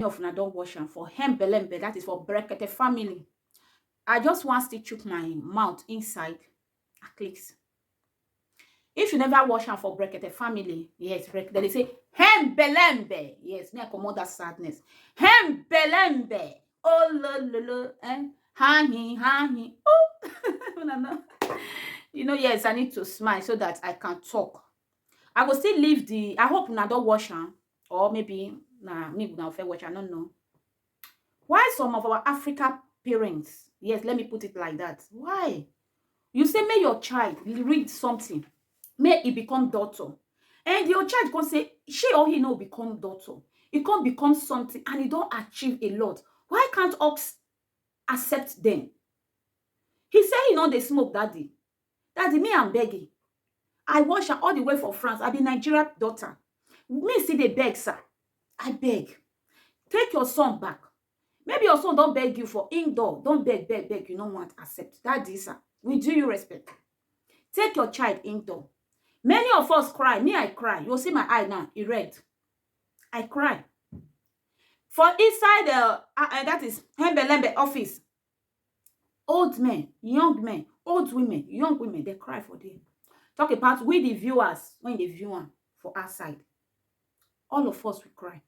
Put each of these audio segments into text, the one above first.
of una don't wash am for hembelembe, that is for brekete family. I just want to chook my mouth inside at least. If you never wash am for brekete family, yes, then they say hembelembe. Yes, me I comot that sadness. Hembelembe. Oh lo, ha. Oh, no. You know, yes, I need to smile so that I can talk. I will still leave the. I hope una don't wash am, or maybe me una fair wash. I don't know. Why some of our Africa parents, yes, let me put it like that. Why? You say, may your child read something, may he become doctor. And your child can say, she or he no become doctor. He can't become something and he don't achieve a lot. Why can't us accept them? He say he know they smoke daddy. Daddy, me I'm begging. I wash her all the way from France. I be Nigeria daughter. Me see they beg, sir. I beg. Take your son back. Maybe your son don't beg you for indoor. Don't beg. You don't want to accept. Daddy, sir. We do you respect. Take your child indoor. Many of us cry. Me, I cry. You'll see my eye now. It red. I cry. For inside the that is Hembelembe office. Old men, young men, old women, young women, they cry for them. Talk about we the viewers when they view one for our side. All of us will cry.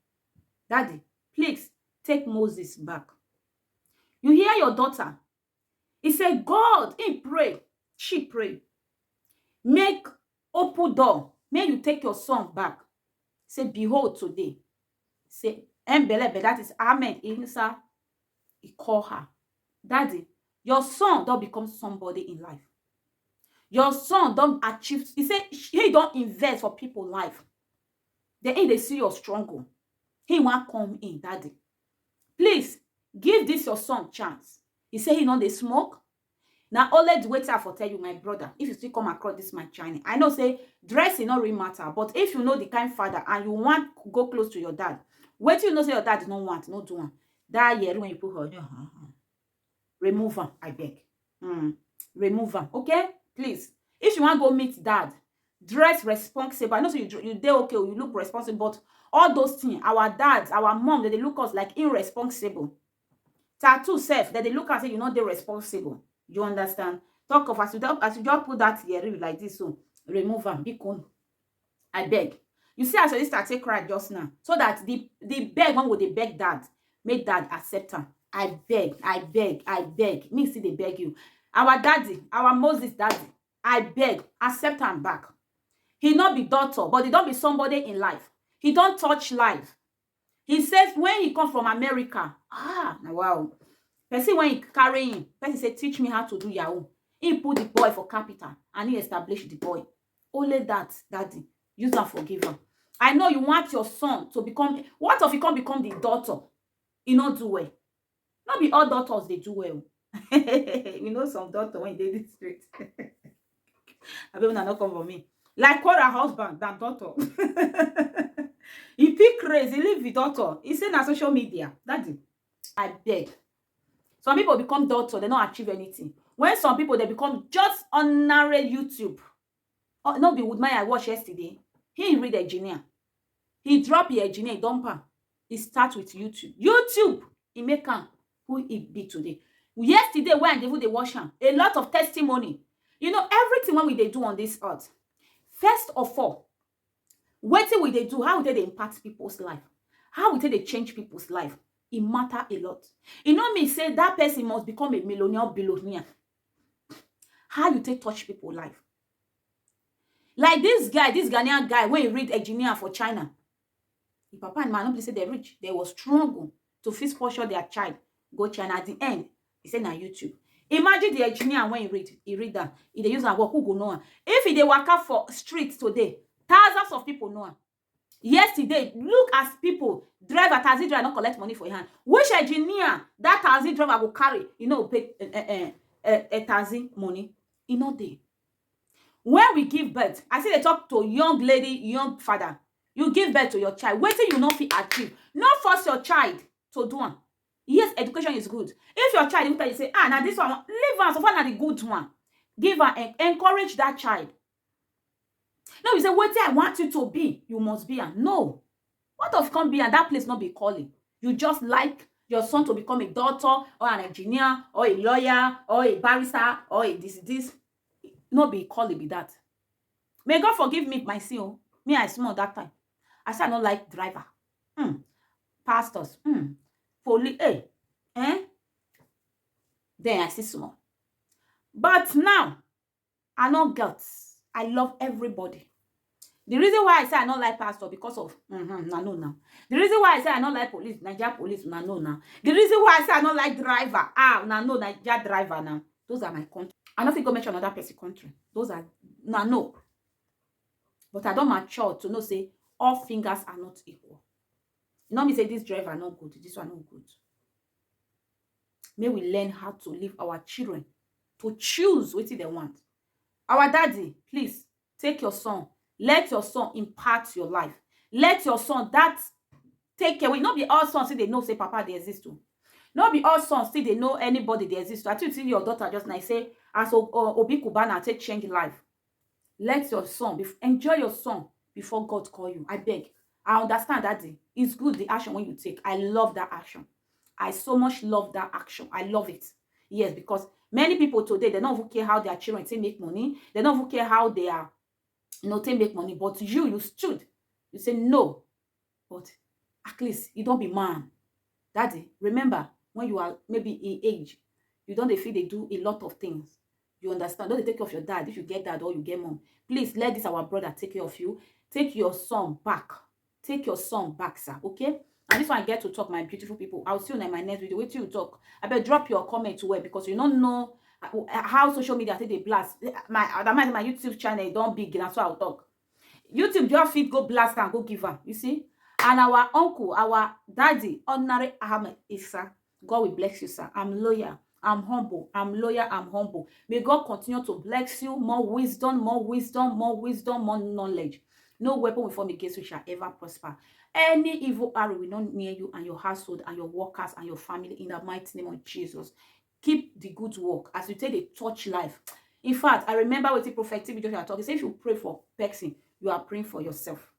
Daddy, please take Moses back. You hear your daughter. He said, God, he pray. She pray. Make open door. May you take your son back. Say, behold today. Say, Mbelebe, that is Ahmed Insa. He call her. Daddy, your son don't become somebody in life. Your son don't achieve. He said, he don't invest for people's life. They see your struggle. He won't come in, daddy. Please, give this your son chance. He said he know they smoke. Now, only the waiter for tell you, my brother, if you still come across this my China, I know say dressing not really matter, but if you know the kind father and you want to go close to your dad, wait till you know say your dad don't want, no do one. That year when you put her, remove her, I beg. Remove her, okay? Please. If you want to go meet dad, dress responsible. I know so you dey okay, you look responsible, but all those things, our dads, our mom, they look us like irresponsible. Tattoo self, that they look and say, you know, they're responsible. You understand? Talk of as you just put that here like this, so remove them. Be cool. I beg. You see, as I start to cry just now, so that the beg one would they beg dad, make dad accept her. I beg. Me see they beg you. Our daddy, our Moses daddy, I beg, accept him back. He not be daughter, but he don't be somebody in life. He don't touch life. He says when he come from America, wow. Person when he carry him, person say, teach me how to do Yahoo. He put the boy for capital and he established the boy. Only that, daddy. Use and forgive him. I know you want your son to become, what if he can't become the daughter? He not do well. Not be all daughters, they do well. We know some daughter when they did straight. I bet not come for me. Like what a husband, that daughter. He pick crazy, he leave the daughter. He say na social media. Daddy, I beg. Some people become doctor, they don't achieve anything. When some people, they become just ordinary YouTube. Oh, not be with my I watched yesterday. He read engineer. He drop the engineer, dumper. He start with YouTube. YouTube, he make him who he be today. Yesterday, when they watch him, a lot of testimony. You know, everything when they do on this earth. First of all, what will they do? How will they impact people's life? How will they change people's life? It matter a lot. You know me say that person must become a billionaire. How you take touch people's life? Like this guy, this Ghanaian guy, when he read engineer for China, the papa and man, say they're rich. They was struggle to fit sponsor their child go China. At the end, he said na YouTube. Imagine the engineer when he read that. If they use a work, who go know? If they work out for streets today, thousands of people know. Yesterday, look as people drive a taxi driver not collect money for your hand. Which engineer that taxi driver will carry, you know, pay a taxi money? You know they. When we give birth, I see they talk to young lady, young father. You give birth to your child. Wait till you not feel achieve. Not force your child to do one. Yes, education is good. If your child, you say, now this one, leave her so far now the good one. Give her and encourage that child. No, you say, what I want you to be, you must be. And no. What of come be and that place not be calling? You just like your son to become a doctor or an engineer or a lawyer or a barrister or a this. No be call it be that. May God forgive me my sin. Oh. Me, I small that time. I said I don't like driver. Pastors. Police. Then I see small. But now, I no guts. I love everybody. The reason why I say I don't like pastor because of no. The reason why I say I don't like police, Nigeria police, no. The reason why I say I don't like driver, no, Nigeria driver now. Those are my country. I don't think go mention another person country. Those are no. But I don't mature to know say all fingers are not equal. Not me say this driver not good, this one not good. May we learn how to leave our children to choose what they want. Our daddy, please take your son. Let your son impart your life. Let your son that take away. Not be all sons see they know say papa they exist too. Not be all sons see they know anybody they exist too. I think your daughter just now say as Obi Kubana take change life. Let your son enjoy your son before God call you. I beg. I understand that it's good the action when you take. I love that action. I so much love that action. I love it. Yes, because many people today they don't even care how their children they make money. They don't even care how they are they make money. But you stood. You say no. But at least you don't be man. Daddy, remember when you are maybe in age, you don't feel they do a lot of things. You understand? Don't they take care of your dad if you get dad or you get mom. Please let this our brother take care of you. Take your son back. Take your son back, sir. Okay? And this one I get to talk, my beautiful people. I'll see you in my next video. Wait till you talk. I better drop your comment to where because you don't know how social media take they blast. My YouTube channel don't big, that's why I'll talk. YouTube just fit go blast and go give her. You see? And our uncle, our daddy, ordinary Ahmed Issa. God will bless you, sir. I'm loyal. I'm humble. I'm loyal. I'm humble. May God continue to bless you. More wisdom, more wisdom, more wisdom, more knowledge. No weapon will form against you shall ever prosper. Any evil arrow will not near you and your household and your workers and your family in the mighty name of Jesus. Keep the good work as you take the touch life. In fact, I remember what the prophetic video you are talking. Say if you pray for person, you are praying for yourself.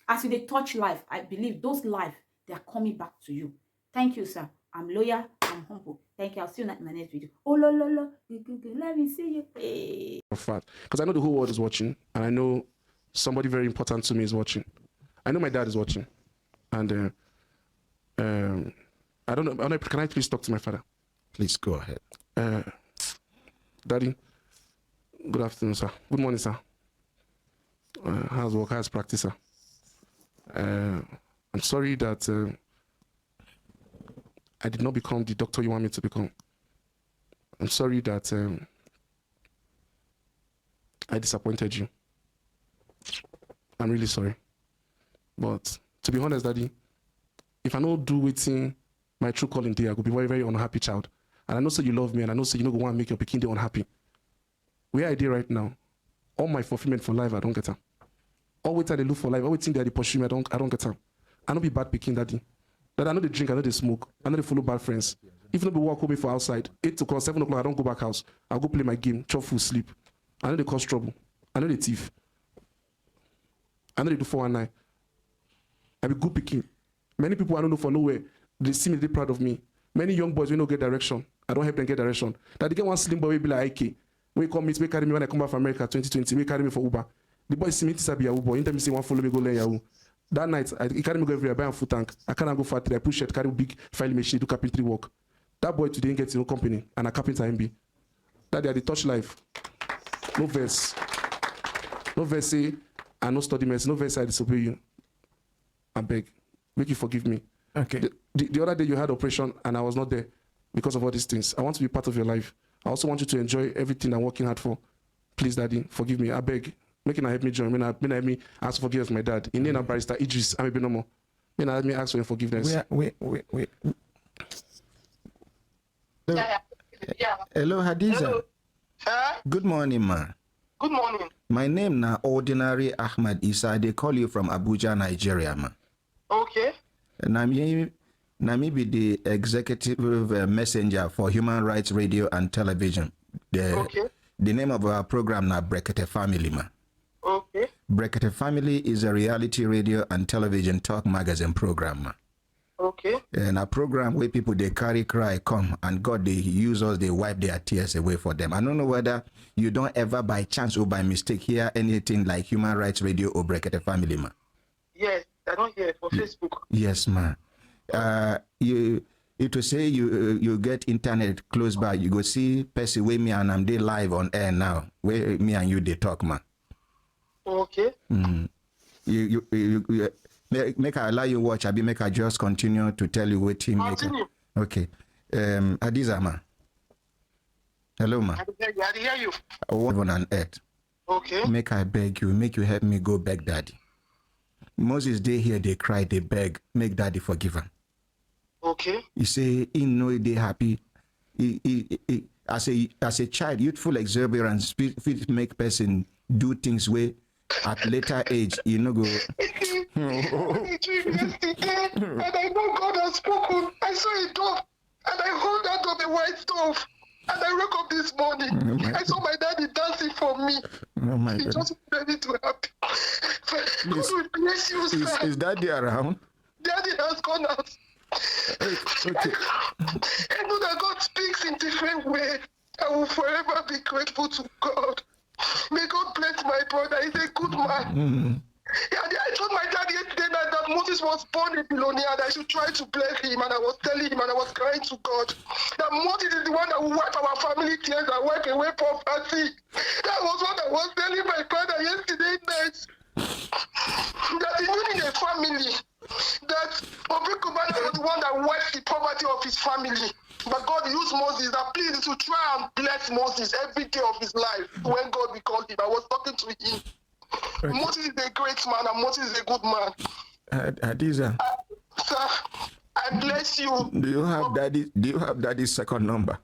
As you touch life, I believe those life they are coming back to you. Thank you, sir. I'm loyal. I'm humble. Thank you. I'll see you in my next video. Oh, let me see you. Hey. Because I know the whole world is watching, and I know somebody very important to me is watching. I know my dad is watching, and I don't know. Can I please talk to my father? Please go ahead. Daddy, good afternoon, sir. Good morning, sir. How's work? How's practice, sir? I'm sorry that I did not become the doctor you want me to become. I'm sorry that I disappointed you. I'm really sorry. But to be honest, Daddy, if I don't do waiting my true calling there, I could be very, very unhappy child. And I know so you love me, and I know so you don't want to make your pikin day unhappy. Where I did right now, all my fulfillment for life, I don't get them. All wait they look for life, all waiting they pursue me, I don't get them. I don't be bad pikin, Daddy. That I know they drink, I know they smoke, I know they follow bad friends. If not be walk home for outside, 8 o'clock, 7 o'clock, I don't go back house. I'll go play my game, chop food, sleep. I know they cause trouble. I know they thief. I know they do 419. I be good picking. Many people I don't know for nowhere. They see me, they proud of me. Many young boys, we don't get direction. I don't help them get direction. That they get one slim boy, we be like, IK. When you come meet, we carry me when I come back from America 2020, we carry me for Uber. The boy see me to be a Uber. In time he say, one follow me, go learn Yahoo. That night, he carry me go everywhere, buy a food tank. I can't go factory, I push it, carry big filing machine, do carpentry work. That boy today didn't get his own company, and a carpenter MB. That they are the touch life. No verse. No verse say, I no study medicine. No verse I disobey you. I beg. Make you forgive me. Okay. The other day you had operation and I was not there because of all these things. I want to be part of your life. I also want you to enjoy everything I'm working hard for. Please, Daddy, forgive me. I beg. Make it help me join. Help me ask for forgiveness of my dad. In name of Barrister Idris, I'm a bit no more. Help me ask for forgiveness. Wait. Hello, Hadiza. Hello. Good morning, ma. Good morning. My name na Ordinary Ahmed Issa. They call you from Abuja, Nigeria, ma. Okay. And I'm be the executive messenger for Human Rights Radio and Television. The name of our program na Brekete Family, ma. Okay. Brekete Family is a reality radio and television talk magazine program, ma. Okay. And a program where people they carry cry come and God they use us, they wipe their tears away for them. I don't know whether you don't ever by chance or by mistake hear anything like Human Rights Radio or Brekete Family, man. Yes, I don't hear it for Facebook. Yes, man. You it will say you get internet close by, you go see Percy where me and I'm they live on air now. Where me and you they talk, man. Okay. You make I allow you watch, I be make I just continue to tell you what team make. Continue. Okay. Hadiza, ma. Hello, ma. I hear you. I want on earth. Okay. Make I beg you, make you help me go beg daddy. Moses they here, they cry, they beg, make daddy forgive him. Okay. He say he know they happy. He as a child, youthful exuberance fit make person do things where at later age you know go. I dreamed yesterday, and I know God has spoken. I saw a dove, and I hold that dove, a white dove. And I woke up this morning. I saw my daddy dancing for me. Oh my He God. just made me to happy. God will bless you, sir. Is daddy around? Daddy has gone out. Okay. I know that God speaks in different ways. I will forever be grateful to God. May God bless my brother. He's a good man. Yeah, I told my dad yesterday night that Moses was born a billionaire and I should try to bless him, and I was telling him and I was crying to God that Moses is the one that will wipe our family tears and wipe away poverty. That was what I was telling my father yesterday night. That even in a family, that Obi Kubana was the one that wiped the poverty of his family. But God used Moses that please to try and bless Moses every day of his life. When God will call him, I was talking to him. Okay. Moses is a great man and Moses is a good man. Hadiza, Sir, I bless you. do you have daddy's second number?